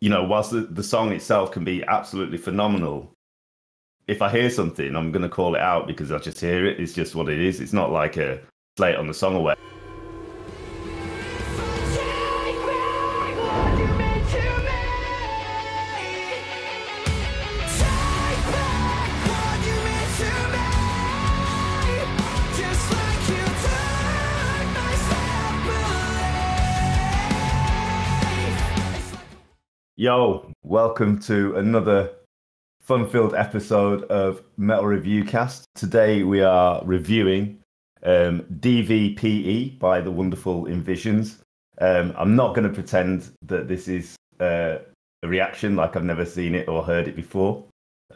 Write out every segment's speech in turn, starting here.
you know, whilst the song itself can be absolutely phenomenal, if I hear something, I'm going to call it out because I just hear it. It's just what it is. It's not like a slate on the song away. Yo, welcome to another fun-filled episode of Metal Review Cast. Today we are reviewing DVPE by the wonderful InVisions. I'm not going to pretend that this is a reaction like I've never seen it or heard it before.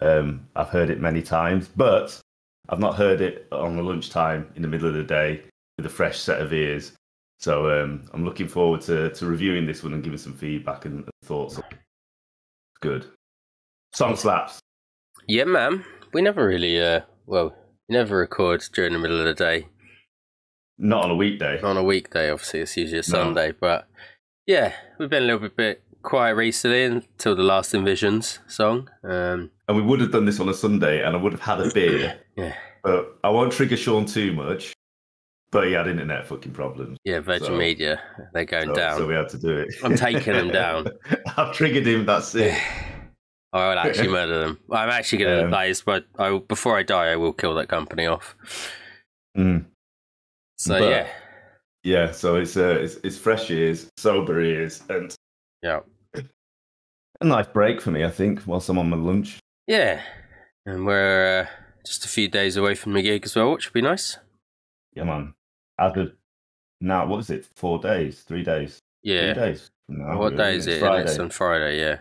I've heard it many times, but I've not heard it on the lunchtime in the middle of the day with a fresh set of ears. So I'm looking forward to reviewing this one and giving some feedback and thoughts. Good. Song slaps. Yeah, man. We never really, we never record during the middle of the day. Not on a weekday. On a weekday, obviously. It's usually a Sunday. But yeah, we've been a little bit quiet recently until the last InVisions song. And we would have done this on a Sunday and I would have had a beer. Yeah. But I won't trigger Sean too much. But he had internet fucking problems. Yeah, Virgin Media, they're going down. So we had to do it. I'm taking them down. I've triggered him, that's it. I will actually murder them. I'm actually going to, before I die, I will kill that company off. So, yeah. Yeah, so it's fresh ears, sober ears, and yeah, a nice break for me, I think, whilst I'm on my lunch. Yeah, and we're just a few days away from the gig as well, which would be nice. Yeah, man. Now, what is it? 4 days? 3 days? Yeah. 3 days from now. What day is it? Friday. It's on Friday, yeah.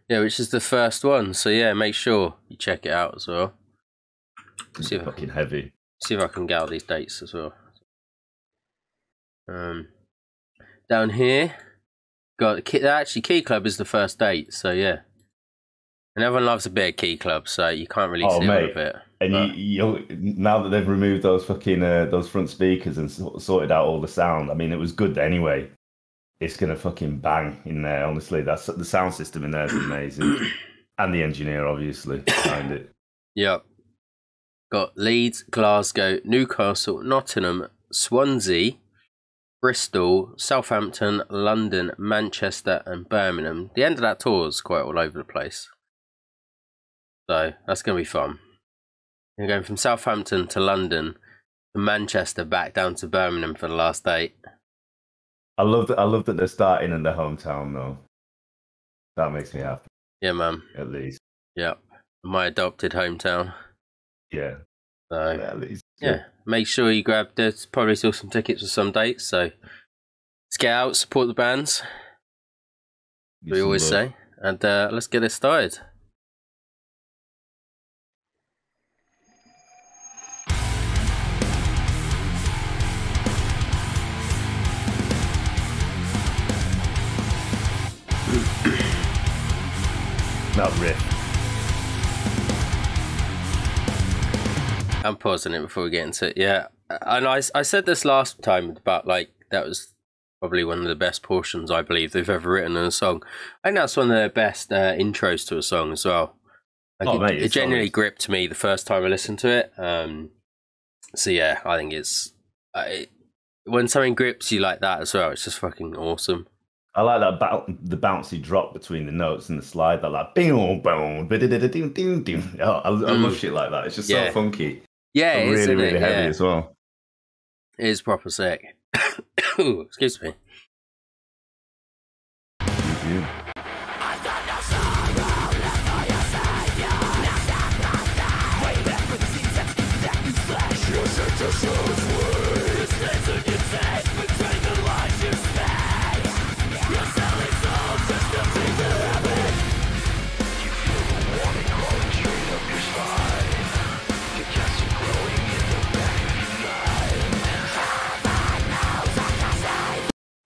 Yeah, which is the first one. So, yeah, make sure you check it out as well. See if fucking heavy. See if I can get out these dates as well. Down here, actually, Key Club is the first date, so yeah. And everyone loves a bit of Key Club, so you can't really see all of it. And you now that they've removed those fucking those front speakers and sorted out all the sound, I mean, it was good anyway. It's gonna fucking bang in there. Honestly, that's the sound system in there is amazing, and the engineer obviously behind it. Yep. Got Leeds, Glasgow, Newcastle, Nottingham, Swansea, Bristol, Southampton, London, Manchester, and Birmingham. The end of that tour is quite all over the place. So that's going to be fun. We're going from Southampton to London, to Manchester, back down to Birmingham for the last date. I love that they're starting in their hometown though. That makes me happy. Yeah, man. At least. Yeah. My adopted hometown. Yeah. So, yeah, at least. Yeah. Make sure you grab, there's probably still some tickets for some dates, so let's get out, support the bands. We always say. And let's get it started. That riff. I'm pausing it before we get into it. Yeah, and I said this last time about like that was probably one of the best portions I believe they've ever written in a song. I think that's one of the best intros to a song as well. Like it genuinely gripped me the first time I listened to it. So yeah, I think it's when something grips you like that as well, it's just fucking awesome. I like that the bouncy drop between the notes and the slide. That like boom boom. I love shit like that. It's just so funky. Yeah, and really heavy as well. It is proper sick. Ooh, excuse me.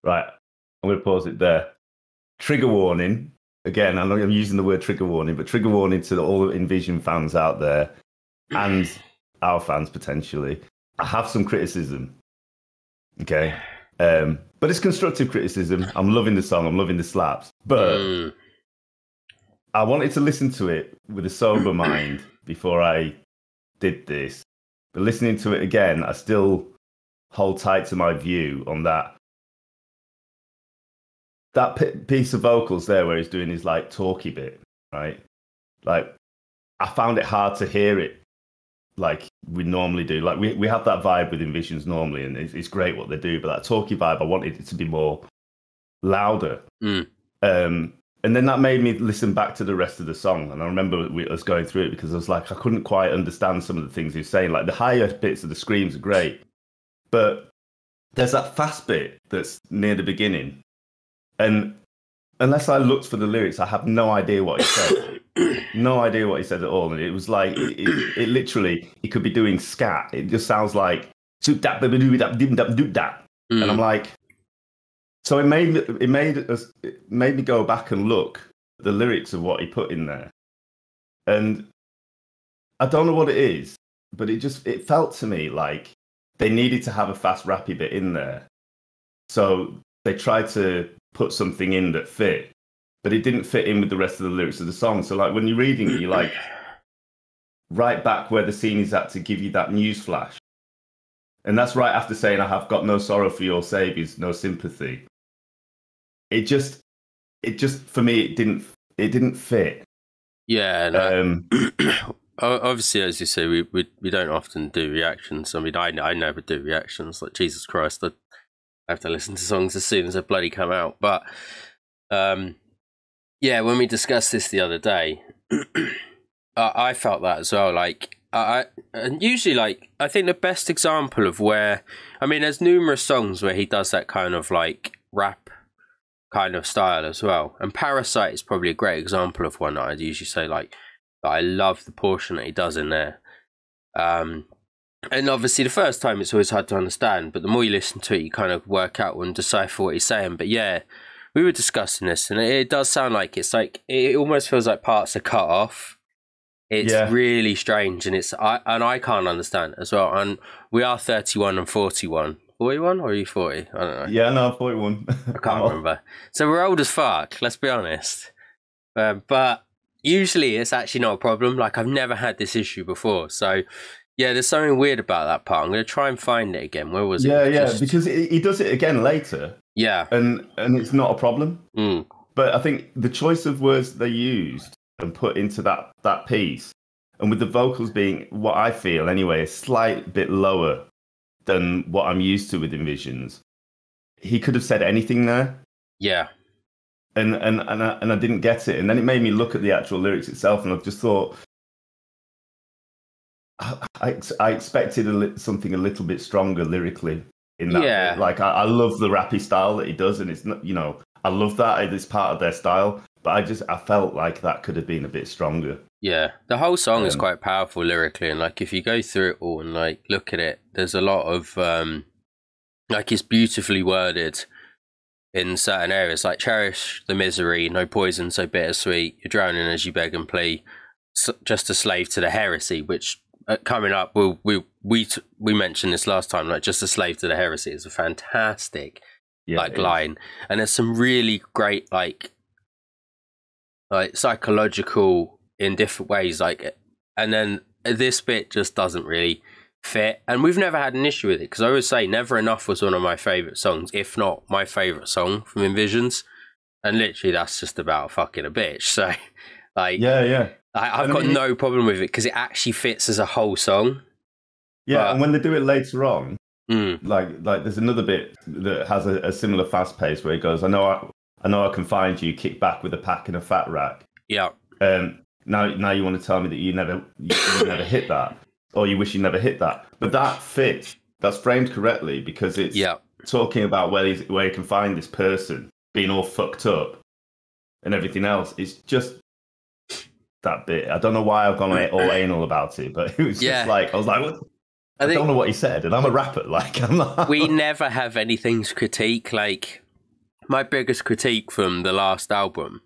Right, I'm going to pause it there. Trigger warning. Again, I'm using the word trigger warning, but trigger warning to all the InVision fans out there and our fans potentially. I have some criticism. Okay. But it's constructive criticism. I'm loving the song. I'm loving the slaps. But I wanted to listen to it with a sober mind before I did this. But listening to it again, I still hold tight to my view on that. That piece of vocals there where he's doing his like talky bit, right? Like, I found it hard to hear it like we normally do. Like we have that vibe with InVisions normally, and it's great what they do. But that talky vibe, I wanted it to be more louder. And then that made me listen back to the rest of the song. And I remember us going through it because I was like, I couldn't quite understand some of the things he was saying. Like the higher bits of the screams are great, but there's that fast bit that's near the beginning. And unless I looked for the lyrics, I have no idea what he said. No idea what he said at all. And it was like, it literally, he could be doing scat. It just sounds like, and I'm like, so it made me go back and look at the lyrics of what he put in there. And I don't know what it is, but it felt to me like they needed to have a fast rappy bit in there. So they tried to put something in that fit, but it didn't fit in with the rest of the lyrics of the song. So like when you're reading it, you're like right back where the scene is at to give you that news flash. And that's right after saying, I have got no sorrow for your saviors, no sympathy. It just for me, it didn't fit. Yeah. No. Obviously, as you say, we don't often do reactions. I mean, I never do reactions. Like, Jesus Christ, I have to listen to songs as soon as they bloody come out. But yeah, when we discussed this the other day, I felt that as well. Like, and usually, like, I think the best example of where, I mean, there's numerous songs where he does that kind of like rap kind of style as well. And Parasite is probably a great example of one that I'd usually say, like, that I love the portion that he does in there. And obviously the first time it's always hard to understand, but the more you listen to it, you kind of work out and decipher what he's saying. But yeah, we were discussing this, and it does sound like it almost feels like parts are cut off. It's really strange, and I can't understand it as well. And we are 31 and 41. 41 or are you 40? I don't know. Yeah, no, 41. I can't remember. So we're old as fuck, let's be honest. But usually it's actually not a problem. Like, I've never had this issue before. So yeah, there's something weird about that part. I'm going to try and find it again. Where was it? Yeah, because he does it again later. Yeah. And it's not a problem. But I think the choice of words they used and put into that piece, and with the vocals being, what I feel anyway, a slight bit lower than what I'm used to with InVisions, he could have said anything there. Yeah. And I didn't get it. And then it made me look at the actual lyrics itself, and I just thought, I expected something a little bit stronger lyrically in that. Yeah. Bit. Like, I love the rappy style that he does, and it's not, you know, I love that. It's part of their style. But I felt like that could have been a bit stronger. Yeah, the whole song is quite powerful lyrically, and like if you go through it all and like look at it, there's a lot of like, it's beautifully worded in certain areas, like cherish the misery, no poison so bittersweet, you're drowning as you beg and plead, just a slave to the heresy, which coming up, we mentioned this last time, like just a slave to the heresy is a fantastic line, and there's some really great like psychological in different ways, like, and then this bit just doesn't really fit, and we've never had an issue with it, because I always say Never Enough was one of my favorite songs, if not my favorite song from InVisions, and literally that's just about fucking a bitch. So like, I've got no problem with it because it actually fits as a whole song. And when they do it later on, like there's another bit that has a similar fast pace where he goes, I know I can find you, kick back with a pack and a fat rack. Yeah. Now you want to tell me that you never hit that, or you wish you never hit that. But that fits. That's framed correctly because it's talking about where you can find this person being all fucked up and everything else. It's just that bit. I don't know why I've gone all anal about it, but it was just like, I was like, what? I don't know what he said, and I'm a rapper. Like, I'm not. We never have anything to critique. Like, my biggest critique from the last album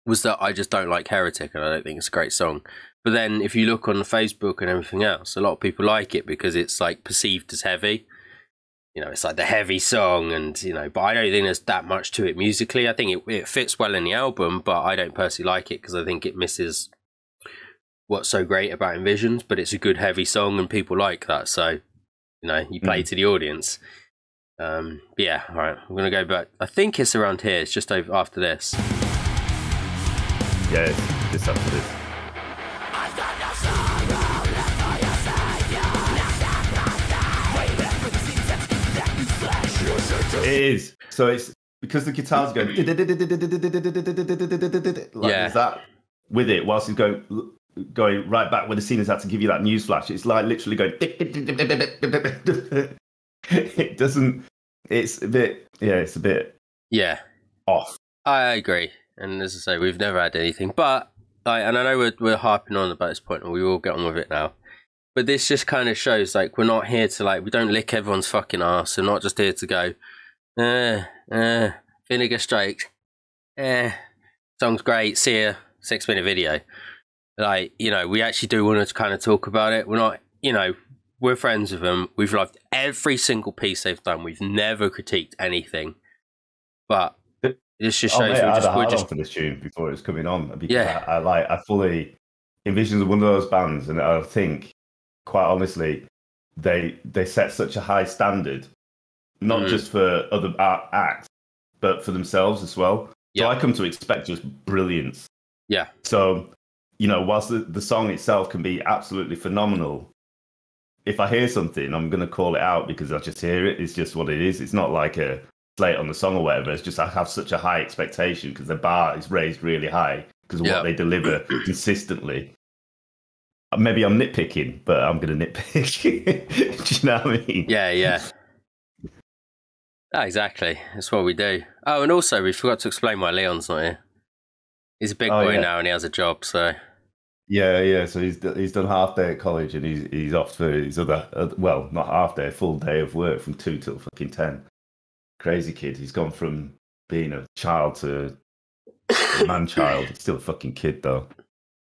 was that I just don't like Heretic, and I don't think it's a great song. But then if you look on Facebook and everything else, a lot of people like it because it's like perceived as heavy. you know, it's like the heavy song, and you know, but I don't think there's that much to it musically. I think it fits well in the album, but I don't personally like it because I think it misses what's so great about InVisions. But it's a good heavy song, and people like that, so you know, you play to the audience. Yeah, all right, I'm gonna go back. I think it's around here. It's just over after this. Yeah, it's just after this. It is. So it's because the guitar's going like there's that with it, whilst he's going right back where the scene is had to give you that news flash. It's like literally going. It doesn't. It's a bit. Yeah, it's a bit. Yeah, off. I agree, and as I say, we've never had anything, but like, and I know we're harping on about this point, and we will get on with it now. But this just kind of shows, like, we're not here to, like, we don't lick everyone's fucking ass. We're not just here to go, vinegar strokes, song's great, see ya, 6-minute video. Like, you know, we actually do want to kind of talk about it. We're not, you know, we're friends with them. We've loved every single piece they've done. We've never critiqued anything. But this just shows we're just for this tune before it was coming on. Because yeah. I fully envision one of those bands, and I think, quite honestly, they set such a high standard, not just for other acts, but for themselves as well. So I come to expect just brilliance. Yeah. So, you know, whilst the song itself can be absolutely phenomenal, if I hear something, I'm going to call it out because I just hear it. It's just what it is. It's not like a slate on the song or whatever. It's just I have such a high expectation because the bar is raised really high because of what they deliver consistently. Maybe I'm nitpicking, but I'm going to nitpick. Do you know what I mean? Yeah. Oh, exactly. That's what we do. Oh, and also we forgot to explain why Leon's not here. He's a big boy now, and he has a job. So yeah. So he's done half day at college, and he's off for his other well, not half day, full day of work from 2 till fucking 10. Crazy kid. He's gone from being a child to a man child. He's still a fucking kid though.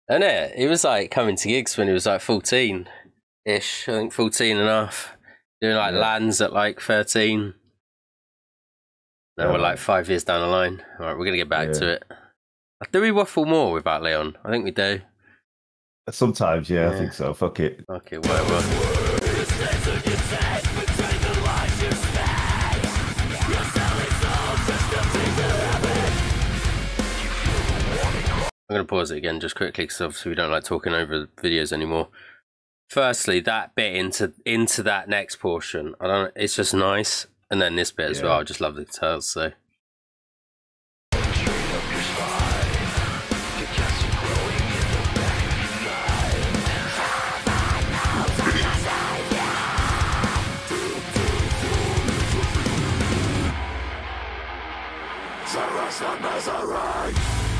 And he was like coming to gigs when he was like 14-ish, I think 14 and a half, doing like lands at like 13. Now we're like 5 years down the line. All right, we're going to get back to it. Do we waffle more without Leon? I think we do. Sometimes, I think so. Fuck it. Okay, whatever. I'm going to pause it again just quickly because obviously we don't like talking over videos anymore. Firstly, that bit into that next portion, it's just nice. And then this bit as well, I just love the guitars, so.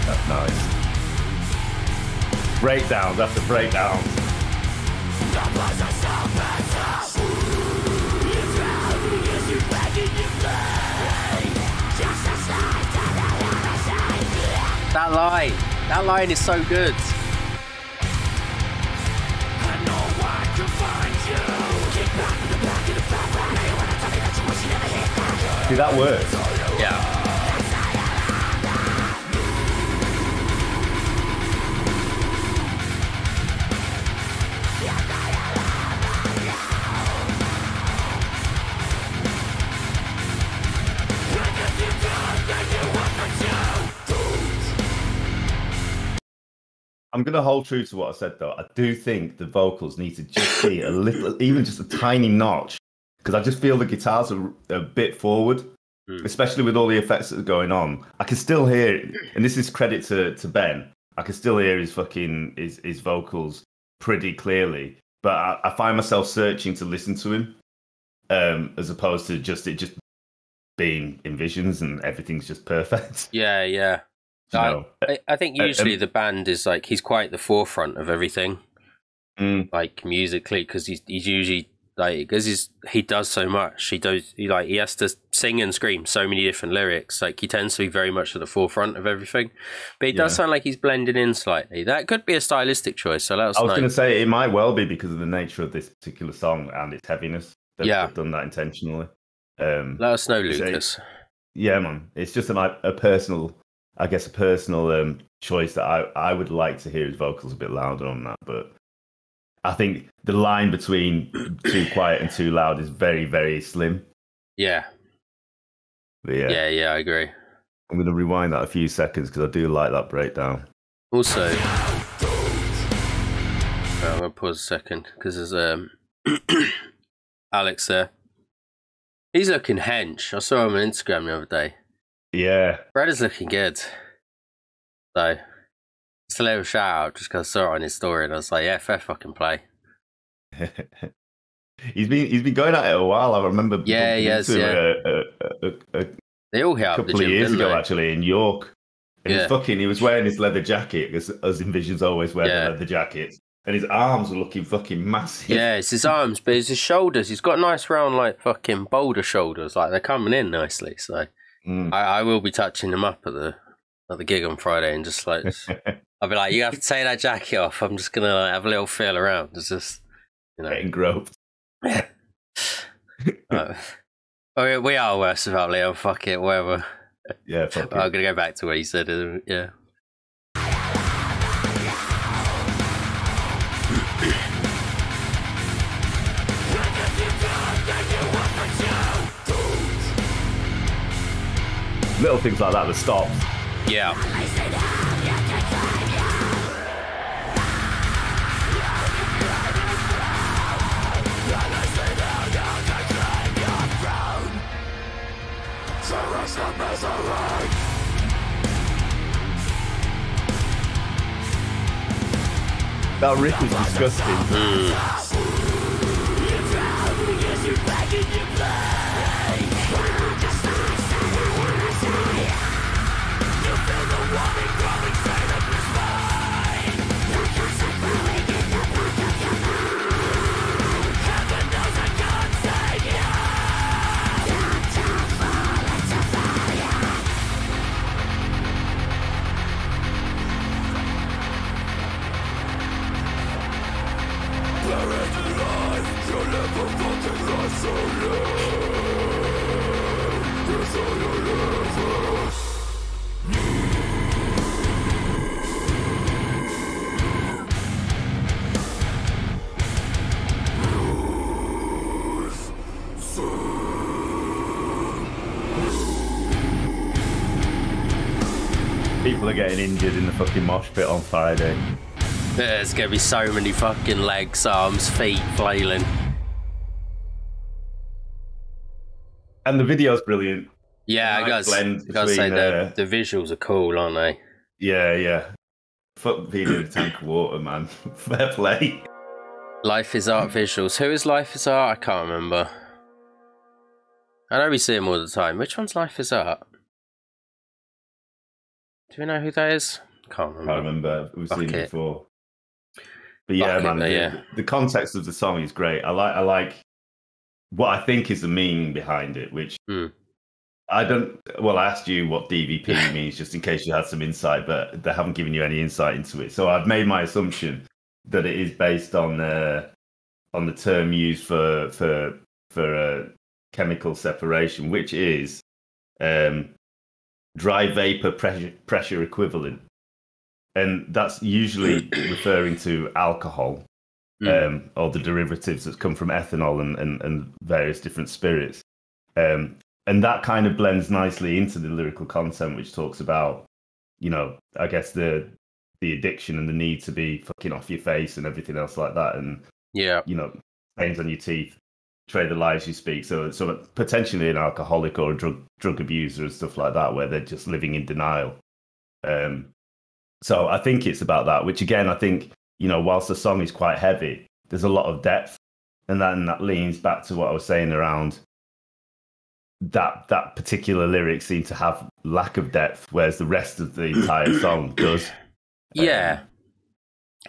That's nice. Breakdowns after breakdowns. That line is so good. Dude, that works. Yeah. I'm going to hold true to what I said, though. I do think the vocals need to just be a little, even just a tiny notch, because I just feel the guitars are a bit forward, especially with all the effects that are going on. I can still hear, and this is credit to Ben, I can still hear his vocals pretty clearly, but I find myself searching to listen to him, as opposed to it just being InVisions and everything's just perfect. Yeah. I think usually the band is like, he's quite the forefront of everything, like musically, because he's usually like, because he does so much. He has to sing and scream so many different lyrics. Like, he tends to be very much at the forefront of everything, but he does sound like he's blending in slightly. That could be a stylistic choice. So let us know. I was going to say it might well be because of the nature of this particular song and its heaviness. They've done that intentionally. Let us know, Lucas. Yeah, man. It's just a personal, I guess, a personal choice that I would like to hear his vocals a bit louder on that. But I think the line between too quiet and too loud is very, very slim. Yeah. But yeah, I agree. I'm going to rewind that a few seconds because I do like that breakdown. Also, I'm going to pause a second because there's Alex there. He's looking hench. I saw him on Instagram the other day. Yeah. Brad is looking good. So, just a little shout out just because I saw it on his story and I was like, yeah, fair fucking play. He's been going at it a while. I remember. Yeah, he has. Yeah. They all hit up couple the gym, of years ago, they? actually, in York. And he was wearing his leather jacket, as InVisions always wear the leather jackets. And his arms were looking fucking massive. Yeah, it's his arms, but it's his shoulders. He's got nice round, like, fucking boulder shoulders. Like, they're coming in nicely. So I will be touching them up at the gig on Friday and just, like, I'll be like, you have to take that jacket off. I'm just going to, like, have a little feel around. It's just, you know. Getting groped. We are worse without Leo. Fuck it, whatever. Yeah, fuck it. I'm going to go back to what he said. Yeah. Little things like that, the stops. Yeah. That riff is disgusting. People are getting injured in the fucking mosh pit on Friday. There's going to be so many fucking legs, arms, feet flailing. And the video's brilliant. Yeah, I gotta say the visuals are cool, aren't they? Yeah. Fuck being in a tank of water, man. Fair play. Life is Art visuals. Who is Life is Art? I can't remember. I know we see him all the time. Which one's Life is Art? Do we know who that is? Can't remember. We've seen it before. But yeah, man, the context of the song is great. I like what I think is the meaning behind it, which I asked you what DVP means just in case you had some insight, but they haven't given you any insight into it. So I've made my assumption that it is based on the term used for chemical separation, which is dry vapor pressure equivalent. And that's usually referring to alcohol, or the derivatives that come from ethanol and various different spirits. And that kind of blends nicely into the lyrical content, which talks about, I guess the addiction and the need to be fucking off your face and everything else like that. And, stains on your teeth, trade the lies you speak. So potentially an alcoholic or a drug abuser and stuff like that, where they're just living in denial. So I think it's about that, which again, I think, whilst the song is quite heavy, there's a lot of depth. And then that leans back to what I was saying around that particular lyric seemed to have lack of depth, whereas the rest of the entire song does. Yeah.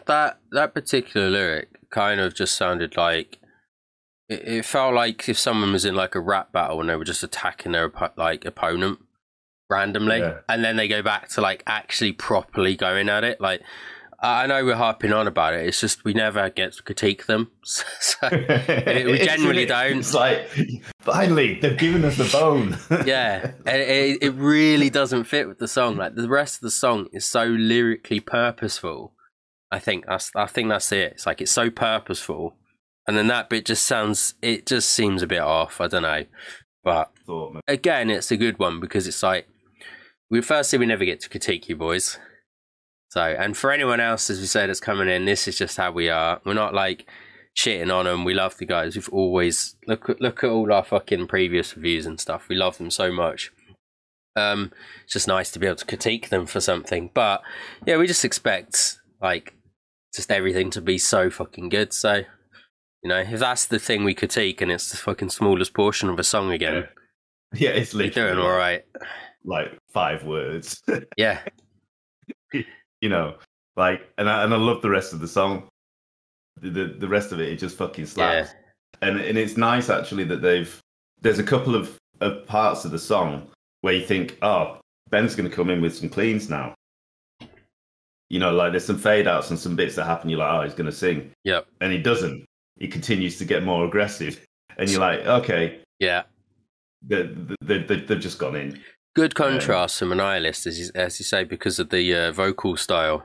That particular lyric kind of just sounded like, it felt like if someone was in like a rap battle and they were just attacking their opponent randomly, and then they go back to like actually properly going at it. Like, I know we're harping on about it. It's just we never get to critique them. So we generally don't. It's like, finally, they've given us the bone. Yeah, it really doesn't fit with the song. Like the rest of the song is so lyrically purposeful. I think that's it. It's like it's so purposeful, and then that bit just seems a bit off. I don't know, but again, it's a good one because it's like we never get to critique you boys. So, and for anyone else, as we say, that's coming in, this is just how we are. We're not like shitting on them. We love the guys. We've always look at all our fucking previous reviews and stuff. We love them so much. It's just nice to be able to critique them for something. But yeah, we just expect like just everything to be so fucking good. So, you know, if that's the thing we critique and it's the fucking smallest portion of a song again, yeah, it's literally doing all right. Like 5 words. Yeah. You know, like, and I love the rest of the song. The rest of it just fucking slaps. Yeah. And it's nice actually that there's a couple of parts of the song where you think, oh, Ben's going to come in with some cleans now. You know, like there's some fade outs and some bits that happen. You're like, oh, he's going to sing. Yep. And he doesn't. He continues to get more aggressive. And you're like, okay. Yeah. They've just gone in. Good contrast from Annihilist, as you say, because of the vocal style.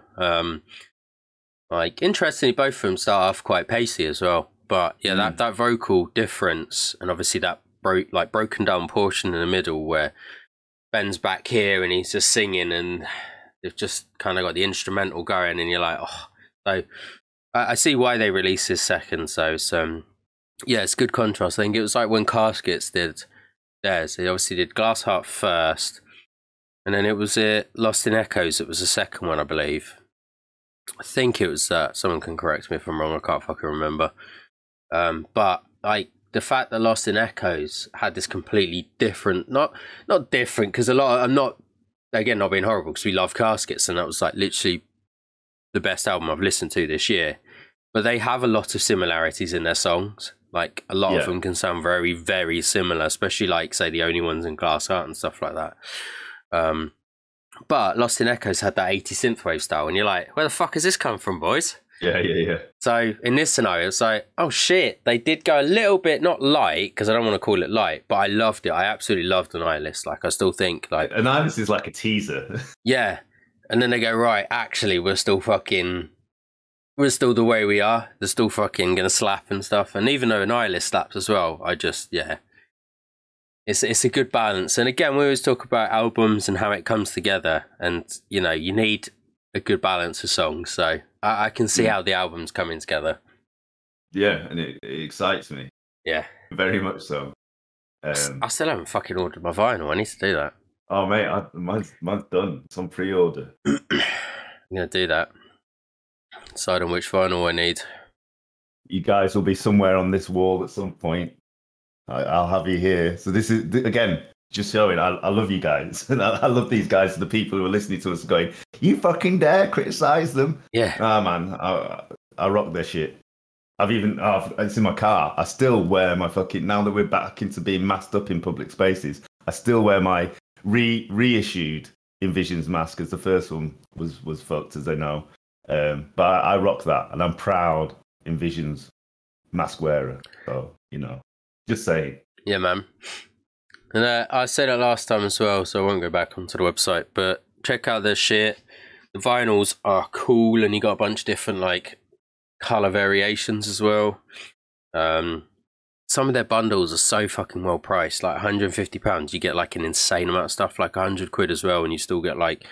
Like, interestingly, both of them start off quite pacey as well. But yeah, that vocal difference, and obviously that broken down portion in the middle where Ben's back here and he's just singing, and they've just kind of got the instrumental going, and you're like, oh. So I see why they released this second. So yeah, it's good contrast. I think it was like when Caskets did. Yeah, so they obviously did Glass Heart first, and then it was Lost in Echoes. It was the second one, I believe. I think it was that. Someone can correct me if I'm wrong. I can't fucking remember. But like the fact that Lost in Echoes had this completely different, not different, because I'm not being horrible, because we love Caskets, and that was like literally the best album I've listened to this year. But they have a lot of similarities in their songs. Like, a lot of them can sound very, very similar, especially, like, say, The Only Ones in Glass Heart and stuff like that. But Lost in Echoes had that 80s synthwave style, and you're like, where the fuck has this come from, boys? Yeah. So, in this scenario, it's like, oh, shit, they did go a little bit, not light, because I don't want to call it light, but I loved it. I absolutely loved Annihilist. Like, I still think, like... Annihilist is like a teaser. Yeah. And then they go, right, actually, we're still the way we are. They're still fucking gonna slap and stuff. And even though Annihilist slaps as well, it's a good balance. And again, we always talk about albums and how it comes together. And, you know, you need a good balance of songs. So I can see how the album's coming together. Yeah, and it excites me. Yeah. Very much so. I still haven't fucking ordered my vinyl. I need to do that. Oh, mate, mine's done. It's on pre-order. I'm going to do that. Decide on which vinyl I need. You guys will be somewhere on this wall at some point. I'll have you here. So this is, again, just showing I love you guys. And I love these guys, the people who are listening to us going, you fucking dare criticize them? Yeah. Ah, man, I rock their shit. It's in my car. I still wear my fucking, now that we're back into being masked up in public spaces, I still wear my reissued InVisions mask, because the first one was fucked, as they know. But I rock that, and I'm proud InVisions mask wearer. So, you know, just saying. Yeah, man. And I said it last time as well, so I won't go back onto the website, but check out their shit. The vinyls are cool, and you got a bunch of different, like, color variations as well. Some of their bundles are so fucking well priced, like £150. You get like an insane amount of stuff, like £100 as well, and you still get like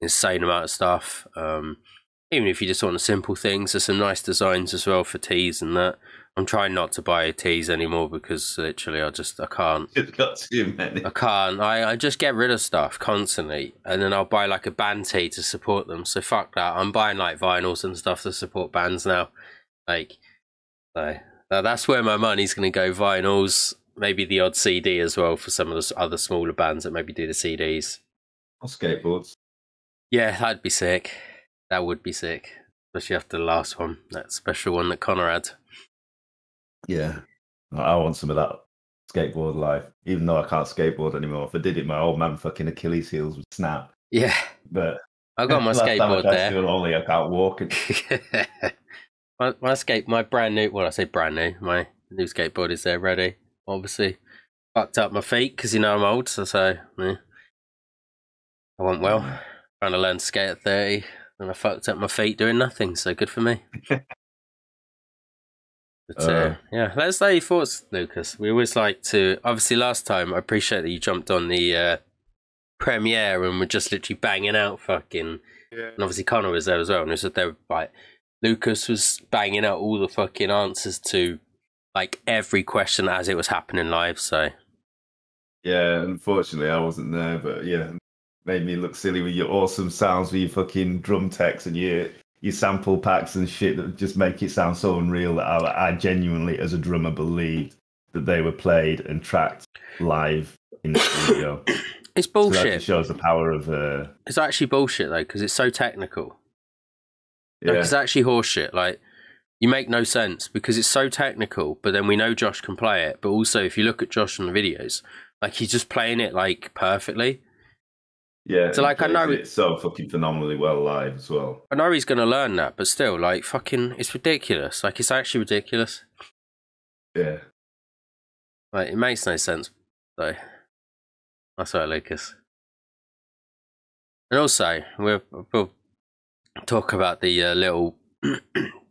insane amount of stuff. Even if you just want the simple things, there's some nice designs as well for tees and that. I'm trying not to buy tees anymore because literally I can't. It's got too many. I can't. I just get rid of stuff constantly, and then I'll buy like a band tee to support them. So fuck that. I'm buying like vinyls and stuff to support bands now. Like, so that's where my money's going to go. Vinyls, maybe the odd CD as well for some of the other smaller bands that maybe do the CDs. Or skateboards. Yeah, that'd be sick. That would be sick, especially after the last one, that special one that Connor had. Yeah, I want some of that skateboard life, even though I can't skateboard anymore. If I did it, my old man fucking Achilles heels would snap. Yeah. But I got my Last time skateboard I there. Ollie, I can't walk. my brand new, well, I say brand new, my new skateboard is there ready. Obviously, fucked up my feet because you know I'm old, so yeah. I went well. Trying to learn to skate at 30, and I fucked up my feet doing nothing. So good for me. But yeah, let us know your thoughts, Lucas. We always like to. Obviously, last time I appreciate that you jumped on the premiere and we're just literally banging out fucking. Yeah. And obviously Connor was there as well, and it was there like Lucas was banging out all the fucking answers to like every question as it was happening live. So yeah, unfortunately I wasn't there, but yeah, made me look silly with your awesome sounds, with your fucking drum techs and your sample packs and shit that just make it sound so unreal that I genuinely, as a drummer, believed that they were played and tracked live in the studio. It's bullshit. So that just shows the power of. It's actually bullshit though, because it's so technical. Yeah. Like, it's actually horseshit. Like, you make no sense because it's so technical. But then we know Josh can play it. But also, if you look at Josh on the videos, like he's just playing it like perfectly. Yeah. So like, I know it's so fucking phenomenally well live as well. I know he's gonna learn that, but still, like, fucking, it's ridiculous. Like, it's actually ridiculous. Yeah. Like, it makes no sense. So. That's right, Lucas. And also, we'll talk about the little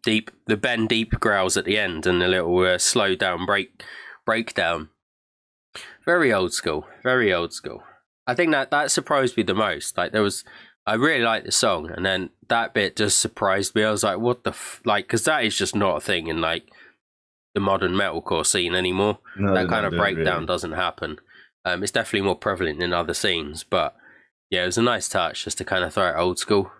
the Ben Deep growls at the end and the little slow down breakdown. Very old school. Very old school. I think that surprised me the most. Like, I really liked the song, and then that bit just surprised me. I was like, what the like, because that is just not a thing in like the modern metalcore scene anymore. No, that kind of breakdown doesn't happen. It's definitely more prevalent in other scenes, but yeah, it was a nice touch just to kind of throw it old school.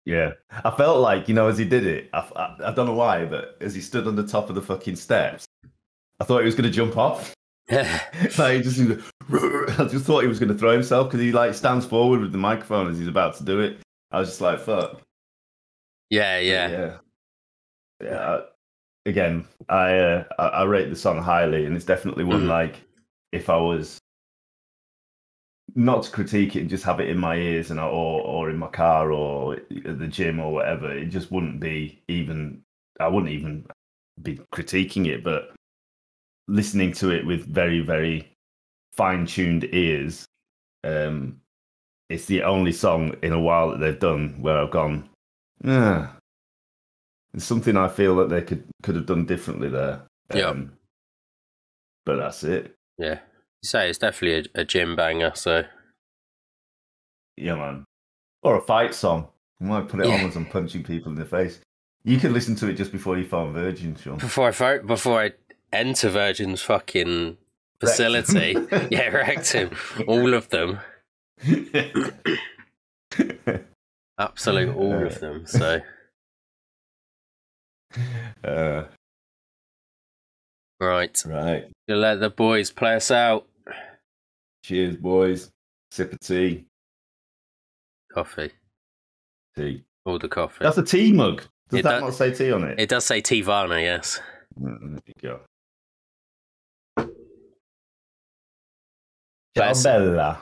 Yeah, I felt like, you know, as he did it, I don't know why, but as he stood on the top of the fucking steps, I thought he was going to jump off. Like, I just thought he was going to throw himself because he like stands forward with the microphone as he's about to do it. I was just like, fuck. Yeah. Again, I rate the song highly, and it's definitely one like, if I was not to critique it and just have it in my ears and or in my car or at the gym or whatever, it just wouldn't be even. I wouldn't even be critiquing it, but listening to it with very, very fine-tuned ears, it's the only song in a while that they've done where I've gone, there's something I feel that they could have done differently there. But that's it. Yeah, you say it's definitely a gym banger, so. Yeah, man. Or a fight song. I might put it on as I'm punching people in the face. You can listen to it just before you phone Virgin, Sean. Before I enter Virgin's fucking facility. Yeah, wrecked him. All of them. Absolute all of them, so. Right. You'll let the boys play us out. Cheers, boys. Sip of tea. Coffee. Tea. All the coffee. That's a tea mug. Does that not say tea on it? It does say Tivana, yes. There you go. Ciao, Bella.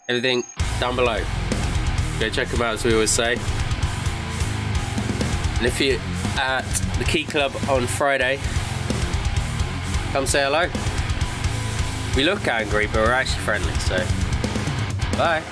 Everything down below. Go check them out, as we always say. And if you're at the Key Club on Friday, come say hello. We look angry, but we're actually friendly, so bye.